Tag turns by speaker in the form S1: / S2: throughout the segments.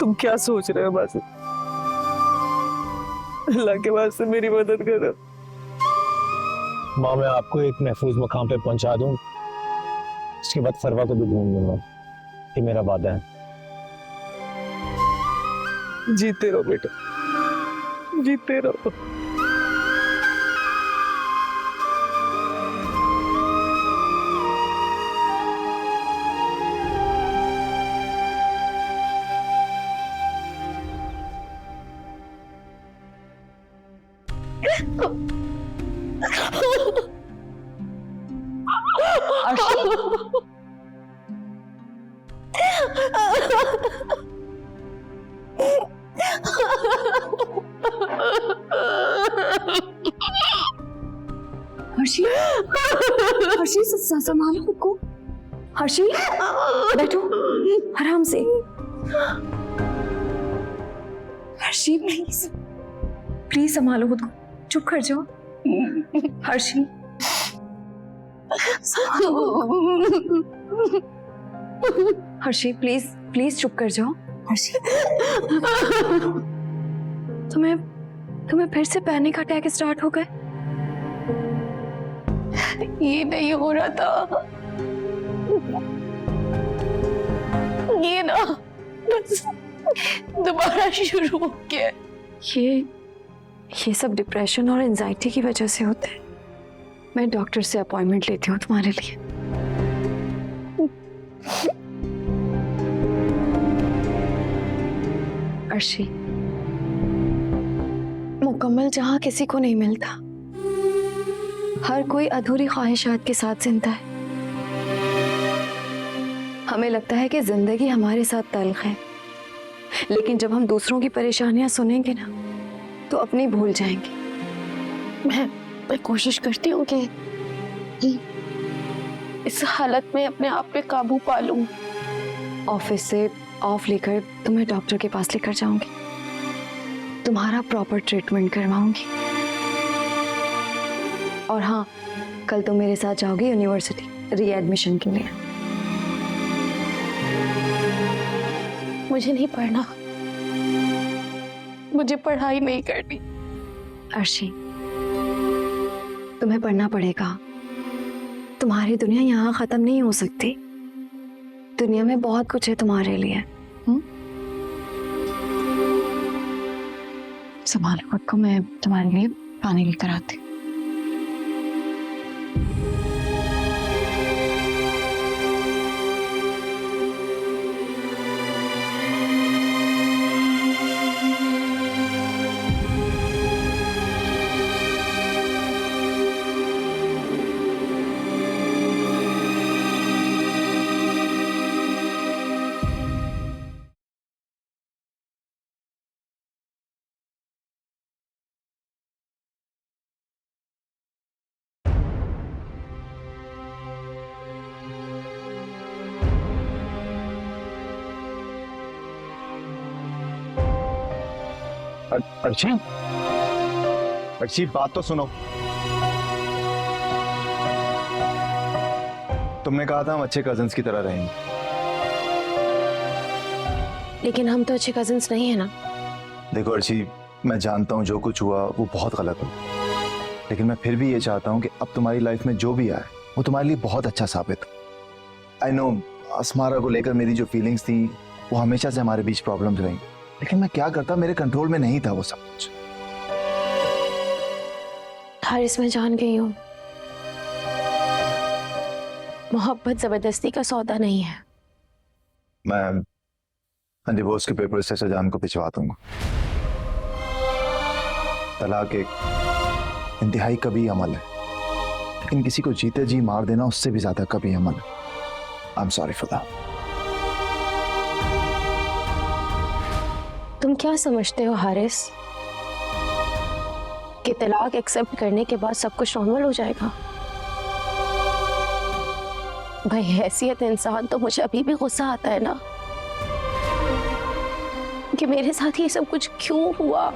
S1: तुम क्या सोच रहे हो बाजी? अल्लाह के वास्ते मेरी मदद करो।
S2: माँ, मैं आपको एक महफूज मकाम पे पहुंचा दूं, उसके बाद फरवा को भी ढूंढ लूंगा। ये मेरा वादा है।
S1: जीते रहो बेटा, जीते रहो।
S3: हर्षी, हर्षी संभालो खुद को। हर्षी बैठो आराम से। हर्षी प्लीज प्लीज संभालो खुद को, चुप कर जाओ। हर्षी हर्षी प्लीज प्लीज चुप कर जाओ। हर्षी तुम्हें फिर से पैनिक अटैक स्टार्ट हो गए? ये नहीं हो रहा था, ये ना दोबारा शुरू हो गया। ये सब डिप्रेशन और एंजाइटी की वजह से होता है। मैं डॉक्टर से अपॉइंटमेंट लेती हूँ तुम्हारे लिए। अर्शी, मुकम्मल जहां किसी को नहीं मिलता, हर कोई अधूरी ख्वाहिशात के साथ जिंदा है। हमें लगता है कि जिंदगी हमारे साथ तल्ख है, लेकिन जब हम दूसरों की परेशानियां सुनेंगे ना तो अपनी भूल जाएंगे। मैं कोशिश करती हूँ कि इस हालत में अपने आप पे काबू पा लूं। ऑफिस से ऑफ लेकर तुम्हें डॉक्टर के पास लेकर जाऊंगी, तुम्हारा प्रॉपर ट्रीटमेंट करवाऊंगी। और हाँ, कल तुम मेरे साथ जाओगी यूनिवर्सिटी रीएडमिशन के लिए। मुझे नहीं पढ़ना, मुझे पढ़ाई नहीं करनी। अर्शी, तुम्हें पढ़ना पड़ेगा। तुम्हारी दुनिया यहाँ खत्म नहीं हो सकती। दुनिया में बहुत कुछ है तुम्हारे लिए। संभालो खुद को, मैं तुम्हारे लिए पानी लेकर आती हूँ।
S2: अर्शी,
S4: अर्शी बात तो सुनो। तुमने कहा था हम अच्छे कजिन्स की तरह रहेंगे,
S3: लेकिन हम तो अच्छे कजिन्स नहीं है ना।
S4: देखो अर्शी, मैं जानता हूँ जो कुछ हुआ वो बहुत गलत हो, लेकिन मैं फिर भी ये चाहता हूँ कि अब तुम्हारी लाइफ में जो भी आए वो तुम्हारे लिए बहुत अच्छा साबित हो। आई नो अस्मारा को लेकर मेरी जो फीलिंग्स थी वो हमेशा से हमारे बीच प्रॉब्लम्स रही, लेकिन मैं क्या करता, मेरे कंट्रोल में नहीं था वो सब कुछ।
S3: हारिस, मैं जान गई हूँ, मोहब्बत जबरदस्ती का सौदा नहीं है।
S4: मैं डिवोर्स के पेपर से सजान को भिजवा दूंगा। तलाक एक इंतहाई कभी अमल है, लेकिन किसी को जीते जी मार देना उससे भी ज्यादा कभी अमल है। I am sorry for that.
S3: तुम क्या समझते हो हारिस कि तलाक एक्सेप्ट करने के बाद सब कुछ नॉर्मल हो जाएगा? भाई हैसियत इंसान तो मुझे अभी भी गुस्सा आता है ना कि मेरे साथ ये सब कुछ क्यों हुआ।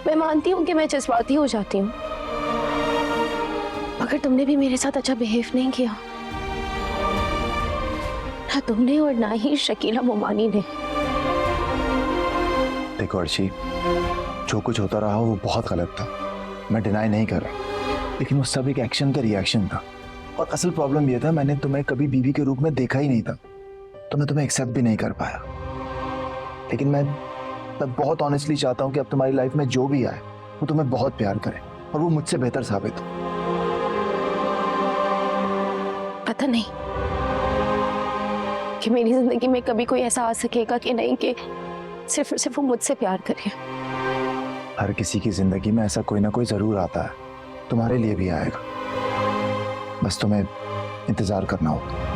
S3: मैं मानती हूँ कि मैं जज्बाती हो जाती हूँ, मगर तुमने भी मेरे साथ अच्छा बिहेव नहीं किया। ना तुमने और ना ही शकीला मोमानी ने।
S4: देखो अर्शी, जो कुछ होता रहा वो बहुत गलत था, मैं डिनाई नहीं कर रहा, लेकिन वो सब एक एक्शन का रिएक्शन था। और असल प्रॉब्लम ये था, मैंने तुम्हें कभी बीवी के रूप में देखा ही नहीं था, तो मैं तुम्हें एक्सेप्ट भी नहीं कर पाया। लेकिन मैं बहुत ऑनेस्टली चाहता हूँ कि अब तुम्हारी लाइफ में जो भी आए वो तुम्हें बहुत प्यार करे और वो मुझसे बेहतर साबित हो।
S3: पता नहीं कि मेरी जिंदगी में कभी कोई ऐसा आ सकेगा कि नहीं कि सिर्फ और सिर्फ वो मुझसे प्यार करे।
S4: हर किसी की जिंदगी में ऐसा कोई ना कोई जरूर आता है, तुम्हारे लिए भी आएगा, बस तुम्हें इंतजार करना होगा।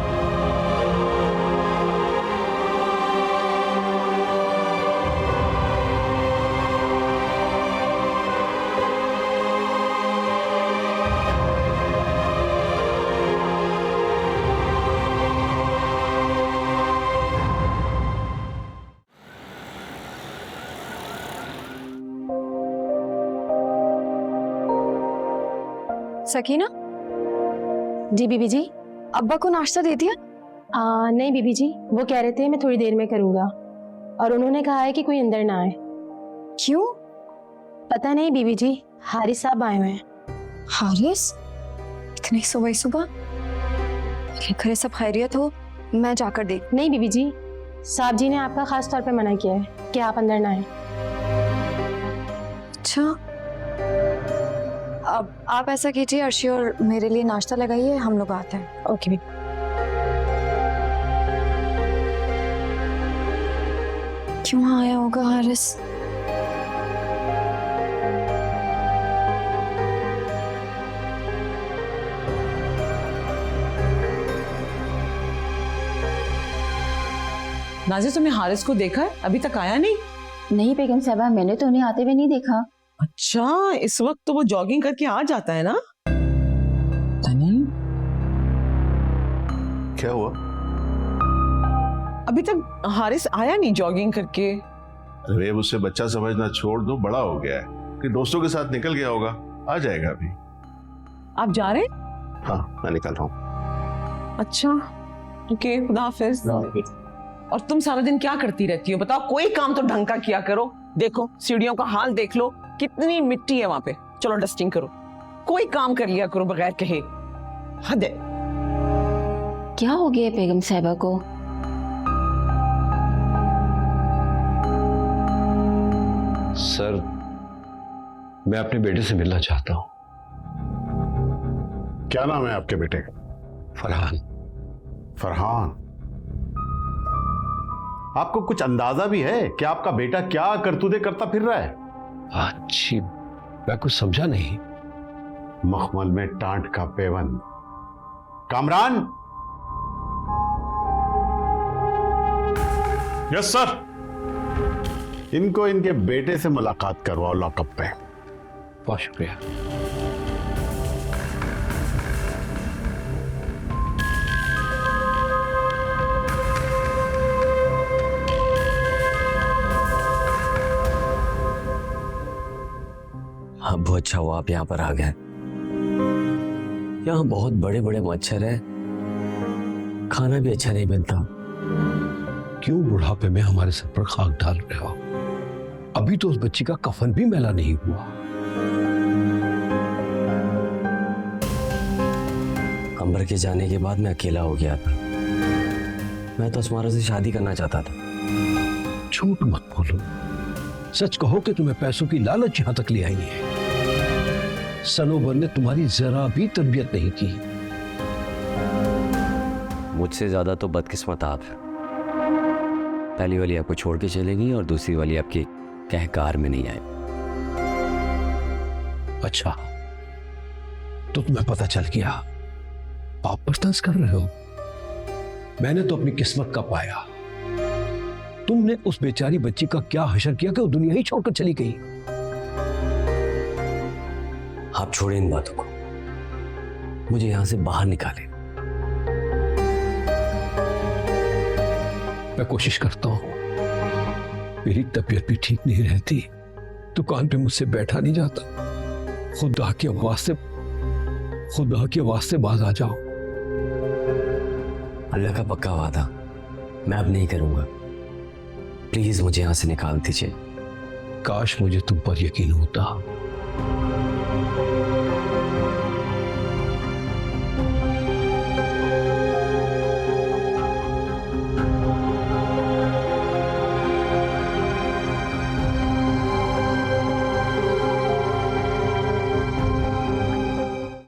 S3: सकीना,
S5: जी बीबी जी।
S3: अब्बा को नाश्ता दे दिया?
S5: नहीं बीबी जी, वो कह रहे थे मैं थोड़ी देर में करूँगा, और उन्होंने कहा है कि कोई अंदर ना आए।
S3: क्यों?
S5: पता नहीं बीबी जी, हारिस साहब आए हुए हैं।
S3: हारिस? इतनी सुबह सुबह? घरे सब खैरियत हो, मैं जाकर देख।
S5: नहीं बीबी जी, साहब जी ने आपका खास तौर पे मना किया है कि आप अंदर ना आए।
S3: अच्छा, अब आप ऐसा कीजिए अर्शी और मेरे लिए नाश्ता लगाइए, हम लोग आते हैं।
S5: ओके भी।
S3: क्यों आया होगा हारिस?
S6: नाज़िर, तुमने हारिस को देखा है? अभी तक आया नहीं?
S7: नहीं बेगम साहबा, मैंने तो उन्हें आते हुए नहीं देखा।
S6: अच्छा, इस वक्त तो वो जॉगिंग करके आ जाता है ना?
S7: नहीं,
S8: क्या हुआ?
S6: अभी तक हारिस आया नहीं जॉगिंग करके।
S8: अरे उसे बच्चा समझना छोड़ दो, बड़ा हो गया है कि दोस्तों के साथ निकल गया होगा, आ जाएगा अभी।
S6: आप जा रहे हैं?
S8: हाँ, मैं निकल रहा हूँ।
S6: अच्छा, ओके, खुदा हाफिज। और तुम सारा दिन क्या करती रहती हो बताओ? कोई काम तो ढंग का किया करो। देखो सीढ़ियों का हाल देख लो, कितनी मिट्टी है वहां पे। चलो डस्टिंग करो, कोई काम कर लिया करो बगैर कहे। हद है।
S7: क्या हो गया बेगम साहबा को?
S9: सर, मैं अपने बेटे से मिलना चाहता हूँ।
S8: क्या नाम है आपके बेटे का?
S9: फरहान।
S8: फरहान? आपको कुछ अंदाजा भी है कि आपका बेटा क्या करतूते करता फिर रहा है?
S9: अच्छी, मैं कुछ समझा नहीं।
S8: मखमल में टांट का पेवंद। कामरान। Yes sir. इनको इनके बेटे से मुलाकात करवाओ लॉकअप पे।
S9: बहुत शुक्रिया।
S10: अब बहुत अच्छा हुआ आप यहाँ पर आ गए। यहाँ बहुत बड़े बड़े मच्छर है, खाना भी अच्छा नहीं बनता।
S9: क्यों बुढ़ापे में हमारे सर पर खाक डाल रहे हो? अभी तो उस बच्ची का कफन भी मैला नहीं हुआ।
S10: अंबर के जाने के बाद मैं अकेला हो गया था। मैं तो अस्मारा से शादी करना चाहता था।
S9: झूठ मत बोलो, सच कहो कि तुम्हें पैसों की लालच यहां तक ले आई है। सनोबर ने तुम्हारी जरा भी तरबियत नहीं की।
S10: मुझसे ज्यादा तो बदकिस्मत आप हैं। पहली वाली आपको छोड़ के चले गई और दूसरी वाली आपकी कहकार में नहीं आई।
S9: अच्छा, तो तुम्हें पता चल गया? आप पर तंज कर रहे हो? मैंने तो अपनी किस्मत का पाया। तुमने उस बेचारी बच्ची का क्या हशर किया कि वो दुनिया ही छोड़कर चली गई।
S10: आप छोड़ें इन बातों को, मुझे यहां से बाहर निकालें।
S9: मैं कोशिश करता हूं, मेरी तबीयत भी ठीक नहीं रहती, दुकान पे मुझसे बैठा नहीं जाता। खुदा के वास्ते बाज आ जाओ।
S10: अल्लाह का पक्का वादा, मैं अब नहीं करूंगा। प्लीज मुझे यहां से निकाल दीजिए।
S9: काश मुझे तुम पर यकीन होता।